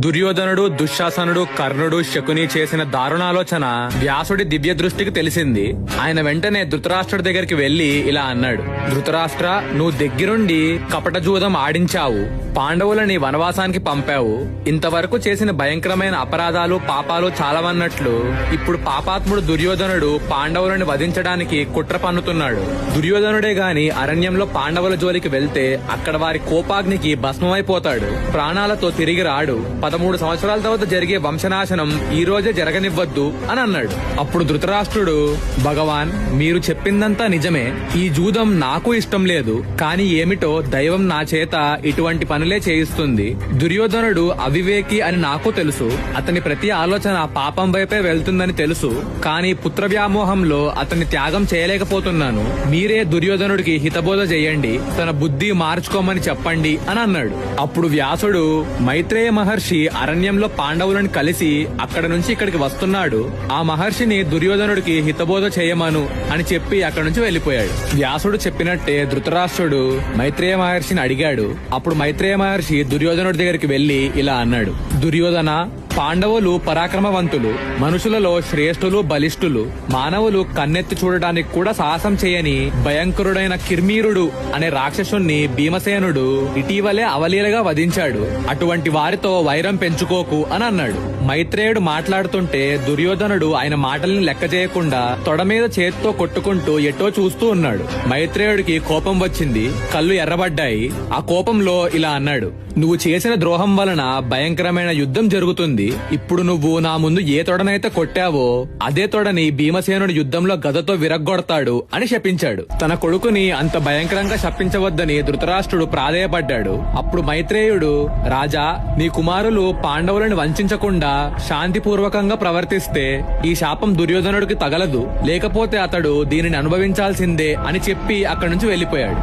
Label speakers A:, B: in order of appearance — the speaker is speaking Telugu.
A: దుర్యోధనుడు, దుశ్శాసనుడు, కర్ణుడు, శకుని చేసిన దారుణాలోచన వ్యాసుడి దివ్య దృష్టికి తెలిసింది. ఆయన వెంటనే ధృతరాష్ట్రుడి దగ్గరికి వెళ్లి ఇలా అన్నాడు: ధృతరాష్ట్ర, నువ్వు దగ్గరుండి కపటజూదం ఆడించావు, పాండవులని వనవాసానికి పంపావు. ఇంతవరకు చేసిన భయంకరమైన అపరాధాలు, పాపాలు చాలవన్నట్లు ఇప్పుడు పాపాత్ముడు దుర్యోధనుడు పాండవులను వధించడానికి కుట్ర పన్నుతున్నాడు. దుర్యోధనుడే గాని అరణ్యంలో పాండవుల జోలికి వెళ్తే అక్కడ వారి కోపాగ్నికి భస్మమైపోతాడు, ప్రాణాలతో తిరిగి రాడు. 13 సంవత్సరాల తర్వాత జరిగే వంశనాశనం ఈ రోజే జరగనివ్వద్దు అని అన్నాడు. అప్పుడు ధృతరాష్ట్రుడు: భగవాన్, మీరు చెప్పిందంతా నిజమే. ఈ జూదం నాకు ఇష్టం లేదు, కానీ ఏమిటో దైవం నా చేత ఇటువంటి పనులే చేయిస్తుంది. దుర్యోధనుడు అవివేకి అని నాకు తెలుసు. అతని ప్రతి ఆలోచన పాపం వైపే వెళ్తుందని తెలుసు. కానీ పుత్ర వ్యామోహంలో అతన్ని త్యాగం చేయలేకపోతున్నాను. మీరే దుర్యోధనుడికి హితబోధ చేయండి, తన బుద్ధి మార్చుకోమని చెప్పండి అని అన్నాడు. అప్పుడు వ్యాసుడు: మైత్రేయ మహర్షి అరణ్యంలో పాండవులను కలిసి అక్కడ నుంచి ఇక్కడికి వస్తున్నాడు. ఆ మహర్షిని దుర్యోధనుడికి హితబోధ చేయమను అని చెప్పి అక్కడి నుంచి వెళ్లిపోయాడు. వ్యాసుడు చెప్పినట్టే ధృతరాష్ట్రుడు మైత్రేయ మహర్షిని అడిగాడు. అప్పుడు మైత్రేయ మహర్షి దుర్యోధనుడి దగ్గరికి వెళ్లి ఇలా అన్నాడు: దుర్యోధన, పాండవులు పరాక్రమవంతులు, మనుషులలో శ్రేష్ఠులు, బలిష్ఠులు. మానవులు కన్నెత్తి చూడడానికి కూడా సాహసం చేయని భయంకరుడైన కిర్మీరుడు అనే రాక్షసుణ్ణి భీమసేనుడు ఇటీవలే అవలీలగా వధించాడు. అటువంటి వారితో వైరం పెంచుకోకు అని అన్నాడు. మైత్రేయుడు మాట్లాడుతుంటే దుర్యోధనుడు ఆయన మాటల్ని లెక్క చేయకుండా తొడ మీద చేతితో కొట్టుకుంటూ ఎటో చూస్తూ ఉన్నాడు. మైత్రేయుడికి కోపం వచ్చింది, కళ్ళు ఎర్రబడ్డాయి. ఆ కోపంలో ఇలా అన్నాడు: నువ్వు చేసిన ద్రోహం వలన భయంకరమైన యుద్ధం జరుగుతుంది. ఇప్పుడు నువ్వు నా ముందు ఏ తొడనైతే కొట్టావో అదే తొడని భీమసేనుడి యుద్ధంలో గదతో విరగ్గొడతాడు అని శపించాడు. తన కొడుకుని అంత భయంకరంగా శపించవద్దని ధృతరాష్ట్రుడు ప్రాధేయపడ్డాడు. అప్పుడు మైత్రేయుడు: రాజా, నీ కుమారులు పాండవులను వంచకుండా శాంతిపూర్వకంగా ప్రవర్తిస్తే ఈ శాపం దుర్యోధనుడికి తగలదు, లేకపోతే అతడు దీనిని అనుభవించాల్సిందే అని చెప్పి అక్కడి నుంచి వెళ్లిపోయాడు.